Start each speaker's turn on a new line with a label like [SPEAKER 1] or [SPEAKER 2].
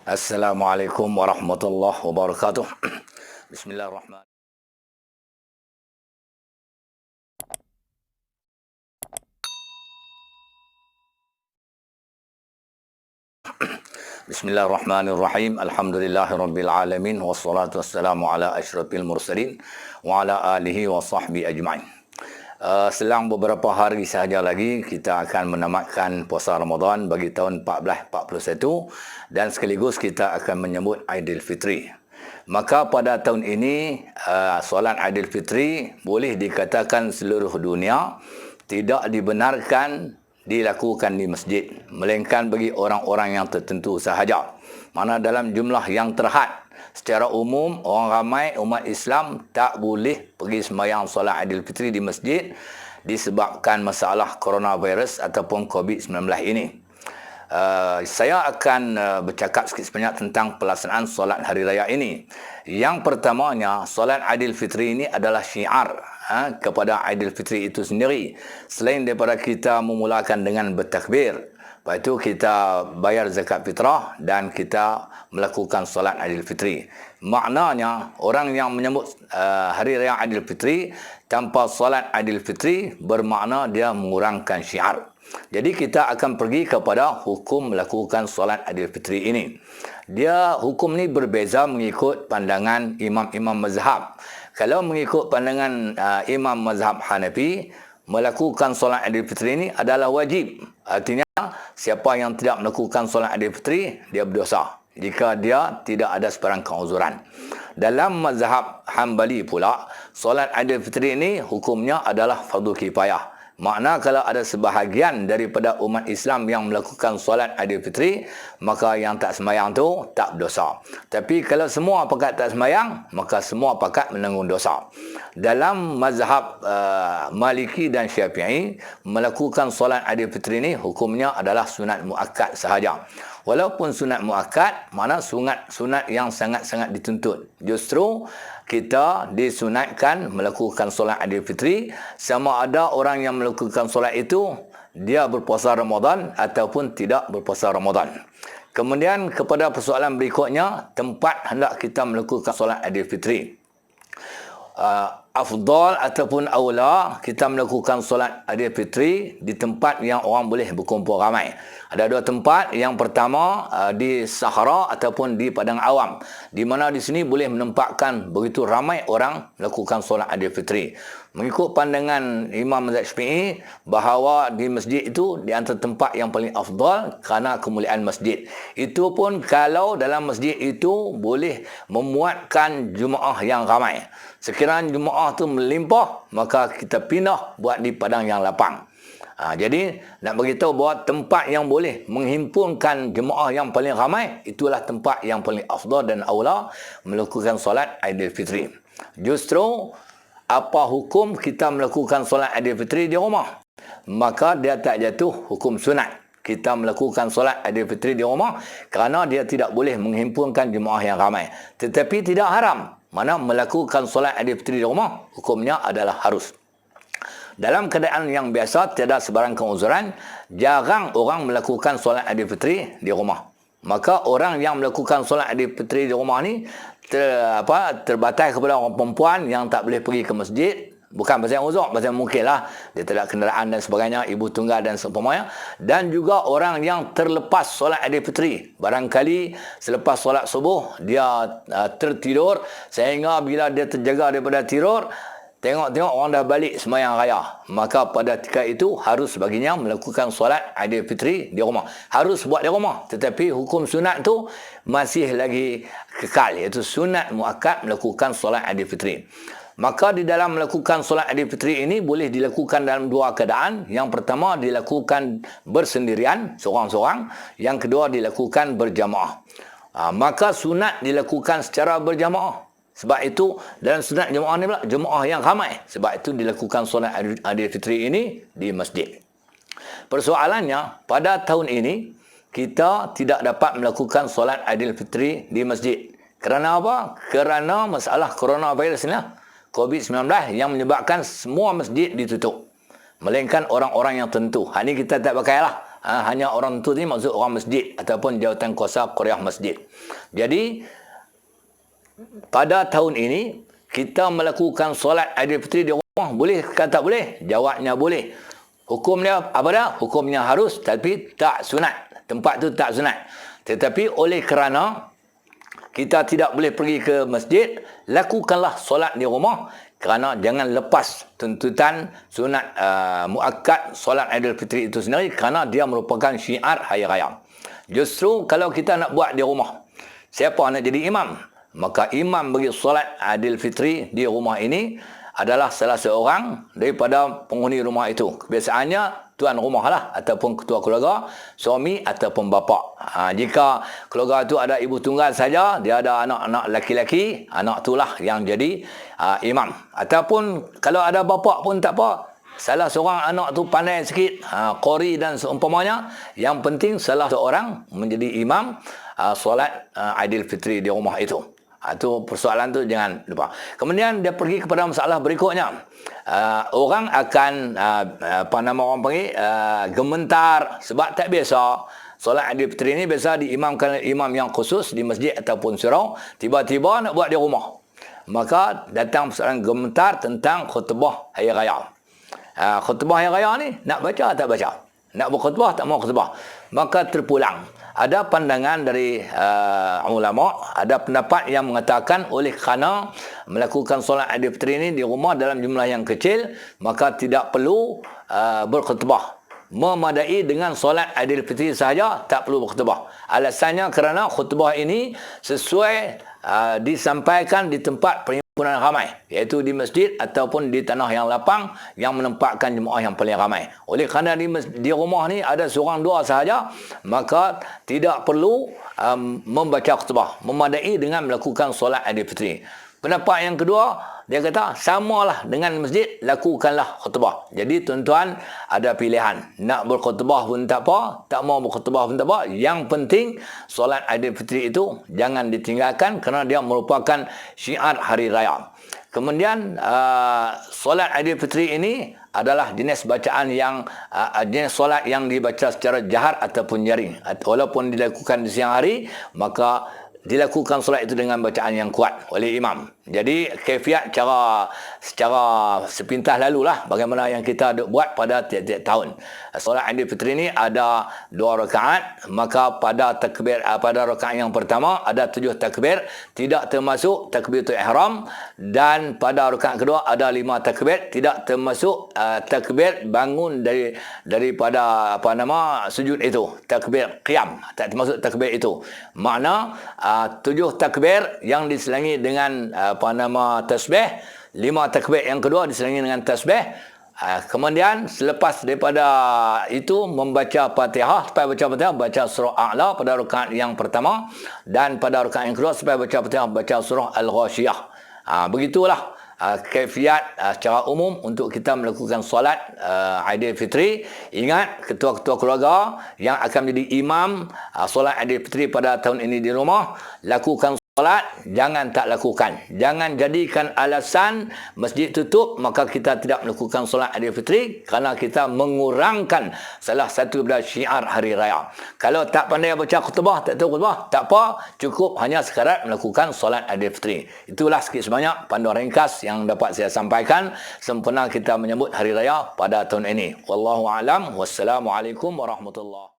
[SPEAKER 1] Assalamualaikum warahmatullahi wabarakatuh. Bismillahirrahmanirrahim. Bismillahirrahmanirrahim. Alhamdulillahirabbil alamin wassalatu wassalamu ala asyrafil mursalin wa ala alihi wa sahbihi ajma'in. Selang beberapa hari sahaja lagi kita akan menamatkan puasa Ramadan bagi tahun 1441 dan sekaligus kita akan menyambut Aidilfitri. Maka pada tahun ini solat Aidilfitri boleh dikatakan seluruh dunia tidak dibenarkan dilakukan di masjid, melainkan bagi orang-orang yang tertentu sahaja. Mana dalam jumlah yang terhad, secara umum orang ramai umat Islam tak boleh pergi sembahyang solat Aidilfitri di masjid disebabkan masalah coronavirus ataupun COVID-19 ini. Saya akan bercakap sikit sebanyak tentang pelaksanaan solat hari raya ini. Yang pertamanya, solat Aidilfitri ini adalah syiar kepada Aidilfitri itu sendiri. Selain daripada kita memulakan dengan bertakbir, lepas itu kita bayar zakat fitrah dan kita melakukan solat Aidilfitri. Maknanya orang yang menyambut hari raya Aidilfitri tanpa solat Aidilfitri bermakna dia mengurangkan syiar. Jadi kita akan pergi kepada hukum melakukan solat Aidilfitri ini. Hukum ni berbeza mengikut pandangan imam-imam mazhab. Kalau mengikut pandangan imam mazhab Hanafi, melakukan solat Aidilfitri ini adalah wajib. Artinya siapa yang tidak melakukan solat Aidilfitri dia berdosa jika dia tidak ada sebarang keuzuran. Dalam mazhab Hambali pula, solat Aidilfitri ini hukumnya adalah fardu kifayah. Makna kalau ada sebahagian daripada umat Islam yang melakukan solat Aidilfitri, maka yang tak sembahyang tu tak berdosa. Tapi kalau semua pakat tak sembahyang, maka semua pakat menanggung dosa. Dalam mazhab Maliki dan Syafi'i, melakukan solat Aidilfitri ini hukumnya adalah sunat muakkad sahaja. Walaupun sunat muakkad, mana sunat yang sangat-sangat dituntut. Justru kita disunatkan melakukan solat Aidilfitri sama ada orang yang melakukan solat itu dia berpuasa Ramadan ataupun tidak berpuasa Ramadan. Kemudian kepada persoalan berikutnya, tempat hendak kita melakukan solat Aidilfitri. Afdal ataupun aula kita melakukan solat Aidilfitri di tempat yang orang boleh berkumpul ramai. Ada dua tempat. Yang pertama di Sahara ataupun di padang awam, di mana di sini boleh menempatkan begitu ramai orang melakukan solat Aidilfitri. Mengikut pandangan Imam Mazhab Syafi'i bahawa di masjid itu di antara tempat yang paling afdal kerana kemuliaan masjid. Itu pun kalau dalam masjid itu boleh memuatkan jemaah yang ramai. Sekiranya jemaah tu melimpah, maka kita pindah buat di padang yang lapang. Jadi nak beritahu bahawa tempat yang boleh menghimpunkan jemaah yang paling ramai, itulah tempat yang paling afdal dan aula melakukan solat Aidilfitri. Justru apa hukum kita melakukan solat Aidilfitri di rumah? Maka dia tak jatuh hukum sunat. Kita melakukan solat Aidilfitri di rumah kerana dia tidak boleh menghimpunkan jemaah yang ramai. Tetapi tidak haram. Mana melakukan solat Aidilfitri di rumah hukumnya adalah harus. Dalam keadaan yang biasa, tiada sebarang keuzuran, jarang orang melakukan solat Aidilfitri di rumah. Maka orang yang melakukan solat Aidilfitri di rumah ni terbatas kepada orang perempuan yang tak boleh pergi ke masjid. Bukan pasal uzur, pasal mungkinlah dia tak ada kenderaan dan sebagainya, ibu tunggal dan seumpamanya. Dan juga orang yang terlepas solat Aidilfitri. Barangkali selepas solat subuh dia tertidur sehingga bila dia terjaga daripada tidur, tengok-tengok orang dah balik sembahyang raya. Maka pada ketika itu harus baginya melakukan solat Aidilfitri di rumah. Harus buat di rumah. Tetapi hukum sunat tu masih lagi kekal, iaitu sunat muakkad melakukan solat Aidilfitri. Maka di dalam melakukan solat Aidilfitri ini boleh dilakukan dalam dua keadaan. Yang pertama dilakukan bersendirian, seorang-seorang. Yang kedua dilakukan berjamaah. Maka sunat dilakukan secara berjamaah. Sebab itu dalam sunat jemaah ni pula jemaah yang ramai. Sebab itu dilakukan solat Aidilfitri ini di masjid. Persoalannya pada tahun ini kita tidak dapat melakukan solat Aidilfitri di masjid. Kerana apa? Kerana masalah coronavirus ni lah, COVID-19 yang menyebabkan semua masjid ditutup. Melainkan orang-orang yang tentu. Ini kita tak pakailah. hanya orang tu ni maksud orang masjid ataupun jawatan kuasa Korea masjid. Jadi pada tahun ini kita melakukan solat Aidilfitri di rumah, boleh ke tak boleh? Jawabnya boleh. Hukumnya apa dah? Hukumnya harus tapi tak sunat. Tempat tu tak sunat. Tetapi oleh kerana kita tidak boleh pergi ke masjid, lakukanlah solat di rumah, kerana jangan lepas tuntutan sunat muakkad solat Aidilfitri itu sendiri, kerana dia merupakan syiar hari raya. Justru kalau kita nak buat di rumah, siapa nak jadi imam? Maka imam bagi solat Aidilfitri di rumah ini adalah salah seorang daripada penghuni rumah itu. Kebiasaannya tuan rumah lah ataupun ketua keluarga, suami ataupun bapa. Jika keluarga itu ada ibu tunggal saja, dia ada anak-anak laki-laki, anak itulah yang jadi imam. Ataupun kalau ada bapa pun tak apa, salah seorang anak tu pandai sikit, qori dan seumpamanya, yang penting salah seorang menjadi imam solat Aidilfitri di rumah itu. Itu persoalan tu jangan lupa. Kemudian dia pergi kepada masalah berikutnya. Orang akan apa nama orang panggil gementar sebab tak biasa. Solat Aidilfitri ini biasa diimamkan imam yang khusus di masjid ataupun surau, tiba-tiba nak buat di rumah. Maka datang persoalan gementar tentang khutbah hari raya. Khutbah hari raya ni nak baca tak baca? Nak berkhutbah tak mau khutbah? Maka terpulang. Ada pandangan dari ulama, ada pendapat yang mengatakan oleh kerana melakukan solat Aidilfitri ini di rumah dalam jumlah yang kecil, maka tidak perlu berkhutbah. Memadai dengan solat Aidilfitri sahaja, tak perlu berkhutbah. Alasannya kerana khutbah ini sesuai disampaikan di tempat perhimpunan ramai, iaitu di masjid ataupun di tanah yang lapang yang menempatkan jemaah yang paling ramai. Oleh kerana di rumah ni ada seorang dua sahaja, maka tidak perlu membaca khutbah, memadai dengan melakukan solat Aidilfitri. Pendapat yang kedua, dia kata samalah dengan masjid, lakukanlah khutbah. Jadi tuan-tuan ada pilihan, nak berkhutbah pun tak apa, tak mau berkhutbah pun tak apa. Yang penting solat Aidilfitri itu jangan ditinggalkan kerana dia merupakan syiar hari raya. Kemudian solat Aidilfitri ini adalah jenis bacaan yang jenis solat yang dibaca secara jahar ataupun jaring. Walaupun dilakukan di siang hari, maka dilakukan solat itu dengan bacaan yang kuat oleh imam. Jadi kaifiat secara sepintas lalulah bagaimana yang kita buat pada tiap-tiap tahun. Solat Aidilfitri ini ada 2 rakaat, maka pada rakaat yang pertama ada 7 takbir, tidak termasuk takbiratul ihram, dan pada rakaat kedua ada 5 takbir, tidak termasuk takbir bangun daripada sujud itu, takbir qiyam, tak termasuk takbir itu. Makna 7 takbir yang diselangi dengan tasbih, 5 takbir yang kedua diselangi dengan tasbih. Kemudian selepas daripada itu membaca Fatihah, supaya baca Fatihah baca surah A'la pada rakaat yang pertama, dan pada rakaat yang kedua supaya baca Fatihah baca surah Al-Ghashiyah. Begitulah kaifiat secara umum untuk kita melakukan solat Aidilfitri. Ingat, ketua-ketua keluarga yang akan menjadi imam solat Aidilfitri pada tahun ini di rumah, lakukan solat, jangan tak lakukan. Jangan jadikan alasan masjid tutup maka kita tidak melakukan solat Aidilfitri, kerana kita mengurangkan salah satu daripada syiar hari raya. Kalau tak pandai baca khutbah, tak tahu khutbah, tak apa, cukup hanya sekadar melakukan solat Aidilfitri. Itulah sikit sebanyak panduan ringkas yang dapat saya sampaikan sempena kita menyambut hari raya pada tahun ini. Wallahu a'lam. Wassalamualaikum warahmatullahi